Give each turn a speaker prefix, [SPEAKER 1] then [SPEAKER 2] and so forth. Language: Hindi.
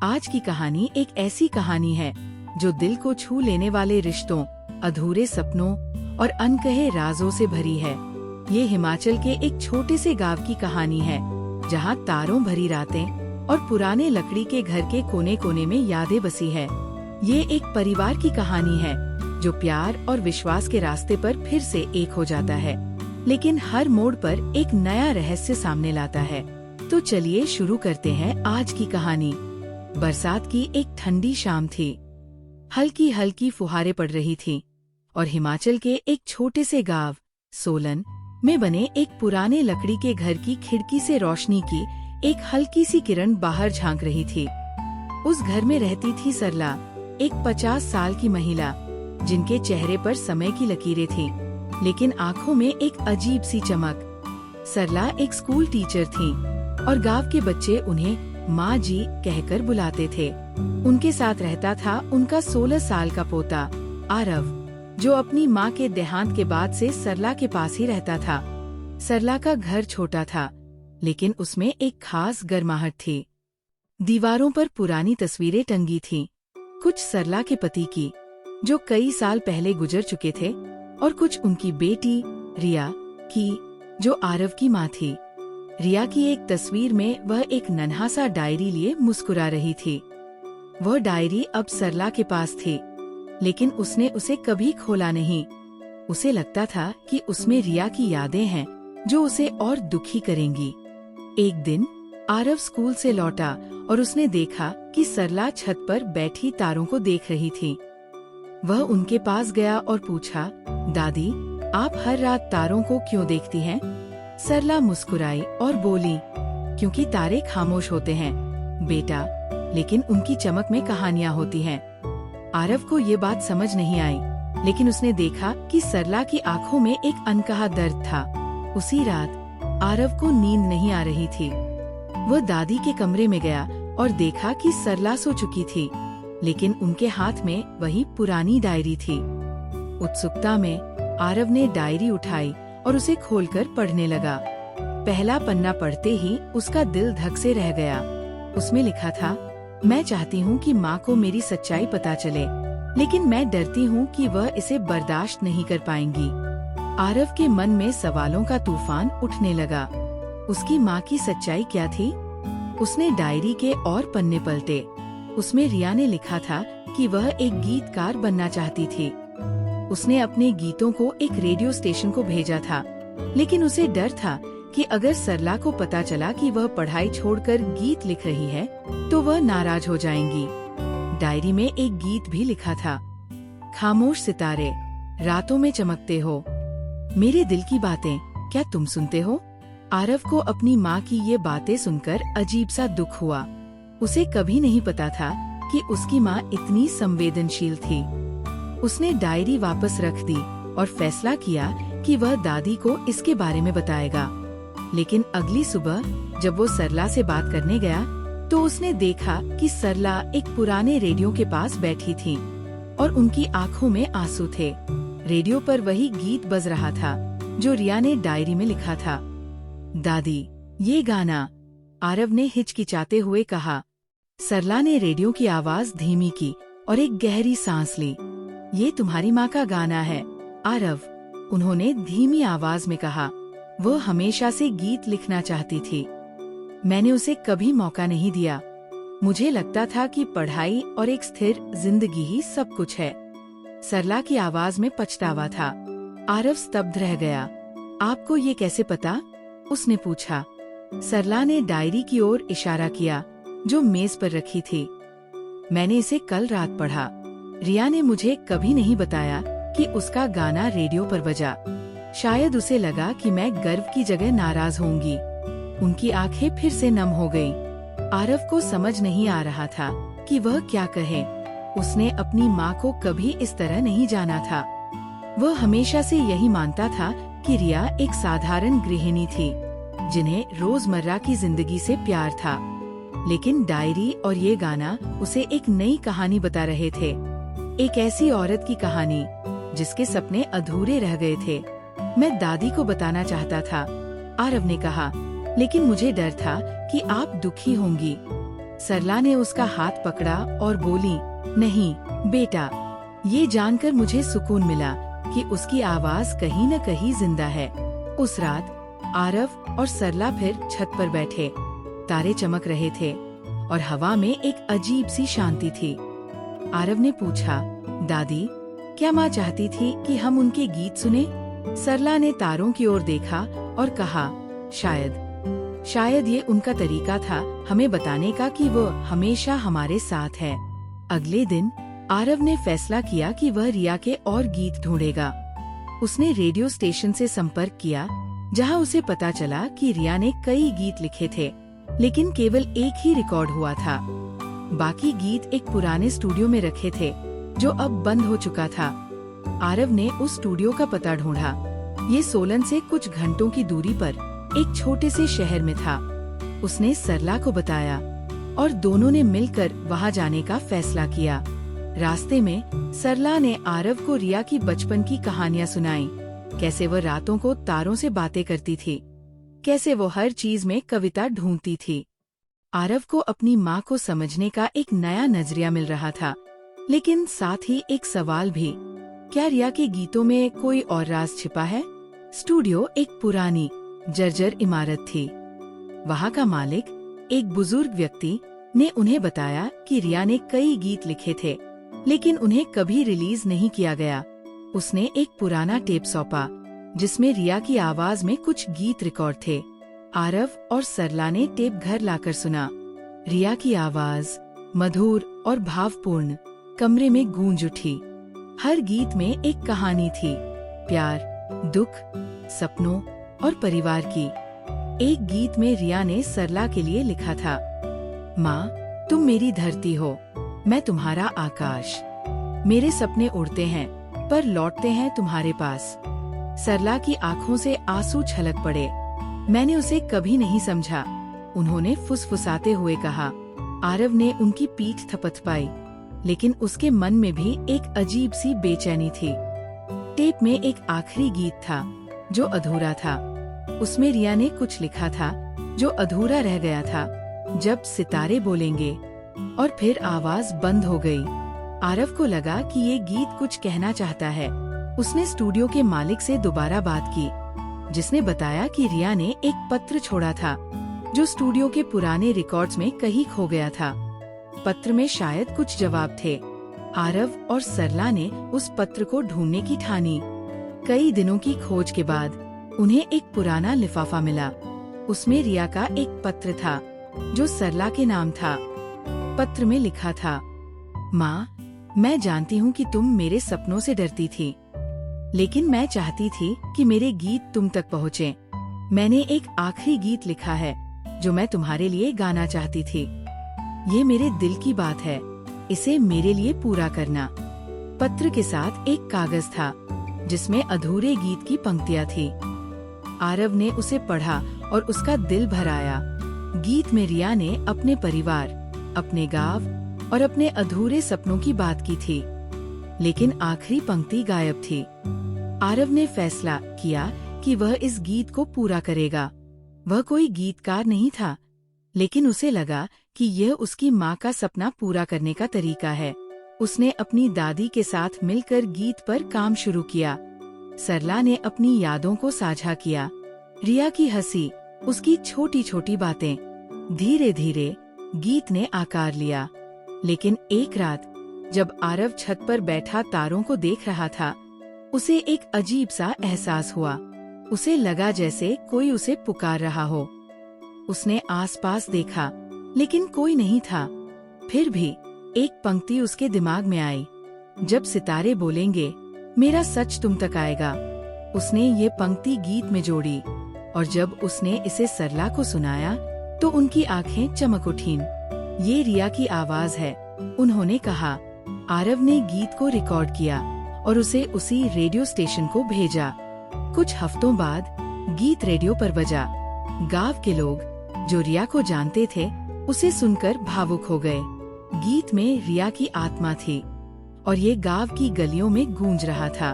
[SPEAKER 1] आज की कहानी एक ऐसी कहानी है जो दिल को छू लेने वाले रिश्तों, अधूरे सपनों और अनकहे राजों से भरी है। ये हिमाचल के एक छोटे से गांव की कहानी है, जहां तारों भरी रातें और पुराने लकड़ी के घर के कोने कोने में यादें बसी है। ये एक परिवार की कहानी है जो प्यार और विश्वास के रास्ते पर फिर से एक हो जाता है, लेकिन हर मोड़ पर एक नया रहस्य सामने लाता है। तो चलिए शुरू करते हैं आज की कहानी। बरसात की एक ठंडी शाम थी। हल्की हल्की फुहारें पड़ रही थीं और हिमाचल के एक छोटे से गांव सोलन में बने एक पुराने लकड़ी के घर की खिड़की से रोशनी की एक हल्की सी किरण बाहर झांक रही थी। उस घर में रहती थी सरला, एक 50 साल की महिला जिनके चेहरे पर समय की लकीरें थीं, लेकिन आंखों में एक अजीब सी चमक। सरला एक स्कूल टीचर थीं और गांव के बच्चे उन्हें माँ जी कहकर बुलाते थे। उनके साथ रहता था उनका 16 साल का पोता आरव, जो अपनी माँ के देहांत के बाद से सरला के पास ही रहता था। सरला का घर छोटा था, लेकिन उसमें एक खास गर्माहट थी। दीवारों पर पुरानी तस्वीरें टंगी थीं, कुछ सरला के पति की जो कई साल पहले गुजर चुके थे, और कुछ उनकी बेटी रिया की जो आरव की माँ थी। रिया की एक तस्वीर में वह एक नन्हा सा डायरी लिए मुस्कुरा रही थी। वह डायरी अब सरला के पास थी, लेकिन उसने उसे कभी खोला नहीं। उसे लगता था कि उसमें रिया की यादें हैं जो उसे और दुखी करेंगी। एक दिन आरव स्कूल से लौटा और उसने देखा कि सरला छत पर बैठी तारों को देख रही थी। वह उनके पास गया और पूछा, दादी, आप हर रात तारों को क्यों देखती हैं? सरला मुस्कुराई और बोली, क्योंकि तारे खामोश होते हैं बेटा, लेकिन उनकी चमक में कहानियाँ होती हैं। आरव को ये बात समझ नहीं आई, लेकिन उसने देखा कि सरला की आंखों में एक अनकहा दर्द था। उसी रात आरव को नींद नहीं आ रही थी। वह दादी के कमरे में गया और देखा कि सरला सो चुकी थी, लेकिन उनके हाथ में वही पुरानी डायरी थी। उत्सुकता में आरव ने डायरी उठाई और उसे खोलकर पढ़ने लगा। पहला पन्ना पढ़ते ही उसका दिल धक से रह गया। उसमें लिखा था, मैं चाहती हूँ कि माँ को मेरी सच्चाई पता चले, लेकिन मैं डरती हूँ कि वह इसे बर्दाश्त नहीं कर पाएंगी। आरव के मन में सवालों का तूफान उठने लगा। उसकी माँ की सच्चाई क्या थी? उसने डायरी के और पन्ने पलटे। उसमें रिया ने लिखा था कि वह एक गीतकार बनना चाहती थी। उसने अपने गीतों को एक रेडियो स्टेशन को भेजा था, लेकिन उसे डर था कि अगर सरला को पता चला कि वह पढ़ाई छोड़कर गीत लिख रही है, तो वह नाराज हो जाएंगी। डायरी में एक गीत भी लिखा था, खामोश सितारे रातों में चमकते हो, मेरे दिल की बातें क्या तुम सुनते हो? आरव को अपनी माँ की ये बातें सुनकर अजीब सा दुख हुआ। उसे कभी नहीं पता था कि उसकी माँ इतनी संवेदनशील थी। उसने डायरी वापस रख दी और फैसला किया कि वह दादी को इसके बारे में बताएगा। लेकिन अगली सुबह जब वो सरला से बात करने गया, तो उसने देखा कि सरला एक पुराने रेडियो के पास बैठी थी और उनकी आंखों में आंसू थे। रेडियो पर वही गीत बज रहा था जो रिया ने डायरी में लिखा था। दादी, ये गाना, आरव ने हिचकिचाते हुए कहा। सरला ने रेडियो की आवाज धीमी की और एक गहरी सांस ली। ये तुम्हारी माँ का गाना है आरव, उन्होंने धीमी आवाज में कहा। वो हमेशा से गीत लिखना चाहती थी। मैंने उसे कभी मौका नहीं दिया। मुझे लगता था कि पढ़ाई और एक स्थिर जिंदगी ही सब कुछ है। सरला की आवाज में पछतावा था। आरव स्तब्ध रह गया। आपको ये कैसे पता? उसने पूछा। सरला ने डायरी की ओर इशारा किया जो मेज पर रखी थी। मैंने इसे कल रात पढ़ा। रिया ने मुझे कभी नहीं बताया कि उसका गाना रेडियो पर बजा। शायद उसे लगा कि मैं गर्व की जगह नाराज होंगी। उनकी आंखें फिर से नम हो गईं। आरव को समझ नहीं आ रहा था कि वह क्या कहे। उसने अपनी माँ को कभी इस तरह नहीं जाना था। वह हमेशा से यही मानता था कि रिया एक साधारण गृहिणी थी, जिन्हें रोजमर्रा की जिंदगी से प्यार था। लेकिन डायरी और ये गाना उसे एक नई कहानी बता रहे थे, एक ऐसी औरत की कहानी जिसके सपने अधूरे रह गए थे। मैं दादी को बताना चाहता था, आरव ने कहा, लेकिन मुझे डर था कि आप दुखी होंगी। सरला ने उसका हाथ पकड़ा और बोली, नहीं बेटा। ये जानकर मुझे सुकून मिला कि उसकी आवाज कहीं न कहीं जिंदा है। उस रात आरव और सरला फिर छत पर बैठे। तारे चमक रहे थे और हवा में एक अजीब सी शांति थी। आरव ने पूछा, दादी, क्या माँ चाहती थी कि हम उनके गीत सुने? सरला ने तारों की ओर देखा और कहा, शायद ये उनका तरीका था हमें बताने का कि वो हमेशा हमारे साथ है। अगले दिन आरव ने फैसला किया कि वह रिया के और गीत ढूंढेगा। उसने रेडियो स्टेशन से संपर्क किया, जहां उसे पता चला कि रिया ने कई गीत लिखे थे, लेकिन केवल एक ही रिकॉर्ड हुआ था। बाकी गीत एक पुराने स्टूडियो में रखे थे, जो अब बंद हो चुका था। आरव ने उस स्टूडियो का पता ढूंढा। ये सोलन से कुछ घंटों की दूरी पर एक छोटे से शहर में था। उसने सरला को बताया और दोनों ने मिलकर वहां जाने का फैसला किया। रास्ते में सरला ने आरव को रिया की बचपन की कहानियां सुनाई, कैसे वह रातों को तारों से बातें करती थी, कैसे वो हर चीज में कविता ढूंढती थी। आरव को अपनी माँ को समझने का एक नया नजरिया मिल रहा था, लेकिन साथ ही एक सवाल भी, क्या रिया के गीतों में कोई और राज छिपा है? स्टूडियो एक पुरानी जर्जर इमारत थी। वहाँ का मालिक, एक बुजुर्ग व्यक्ति, ने उन्हें बताया कि रिया ने कई गीत लिखे थे, लेकिन उन्हें कभी रिलीज नहीं किया गया। उसने एक पुराना टेप सौंपा, जिसमें रिया की आवाज में कुछ गीत रिकॉर्ड थे। आरव और सरला ने टेप घर लाकर सुना। रिया की आवाज मधुर और भावपूर्ण कमरे में गूंज उठी। हर गीत में एक कहानी थी, प्यार, दुख, सपनों और परिवार की। एक गीत में रिया ने सरला के लिए लिखा था, माँ, तुम मेरी धरती हो, मैं तुम्हारा आकाश। मेरे सपने उड़ते हैं पर लौटते हैं तुम्हारे पास। सरला की आंखों से आंसू छलक पड़े। मैंने उसे कभी नहीं समझा, उन्होंने फुसफुसाते हुए कहा। आरव ने उनकी पीठ थपथपाई, लेकिन उसके मन में भी एक अजीब सी बेचैनी थी। टेप में एक आखिरी गीत था जो अधूरा था। उसमें रिया ने कुछ लिखा था जो अधूरा रह गया था, जब सितारे बोलेंगे। और फिर आवाज बंद हो गई। आरव को लगा कि ये गीत कुछ कहना चाहता है। उसने स्टूडियो के मालिक से दोबारा बात की, जिसने बताया कि रिया ने एक पत्र छोड़ा था, जो स्टूडियो के पुराने रिकॉर्ड्स में कहीं खो गया था। पत्र में शायद कुछ जवाब थे। आरव और सरला ने उस पत्र को ढूंढने की ठानी। कई दिनों की खोज के बाद उन्हें एक पुराना लिफाफा मिला। उसमें रिया का एक पत्र था, जो सरला के नाम था। पत्र में लिखा था, माँ, मैं जानती हूँ कि तुम मेरे सपनों से डरती थी, लेकिन मैं चाहती थी कि मेरे गीत तुम तक पहुँचे। मैंने एक आखिरी गीत लिखा है जो मैं तुम्हारे लिए गाना चाहती थी। ये मेरे दिल की बात है, इसे मेरे लिए पूरा करना। पत्र के साथ एक कागज था, जिसमें अधूरे गीत की पंक्तियाँ थी। आरव ने उसे पढ़ा और उसका दिल भर आया। गीत में रिया ने अपने परिवार, अपने गांव और अपने अधूरे सपनों की बात की थी, लेकिन आखिरी पंक्ति गायब थी। आरव ने फैसला किया कि वह इस गीत को पूरा करेगा। वह कोई गीतकार नहीं था, लेकिन उसे लगा कि यह उसकी माँ का सपना पूरा करने का तरीका है। उसने अपनी दादी के साथ मिलकर गीत पर काम शुरू किया। सरला ने अपनी यादों को साझा किया। रिया की हंसी, उसकी छोटी छोटी बातें। धीरे धीरे गीत ने आकार लिया। लेकिन एक रात, जब आरव छत पर बैठा तारों को देख रहा था, उसे एक अजीब सा एहसास हुआ। उसे लगा जैसे कोई उसे पुकार रहा हो। उसने आसपास देखा, लेकिन कोई नहीं था। फिर भी एक पंक्ति उसके दिमाग में आई, जब सितारे बोलेंगे, मेरा सच तुम तक आएगा। उसने ये पंक्ति गीत में जोड़ी, और जब उसने इसे सरला को सुनाया, तो उनकी आंखें चमक उठीं। ये रिया की आवाज है, उन्होंने कहा। आरव ने गीत को रिकॉर्ड किया और उसे उसी रेडियो स्टेशन को भेजा। कुछ हफ्तों बाद गीत रेडियो पर बजा। गांव के लोग, जो रिया को जानते थे, उसे सुनकर भावुक हो गए। गीत में रिया की आत्मा थी और ये गांव की गलियों में गूंज रहा था।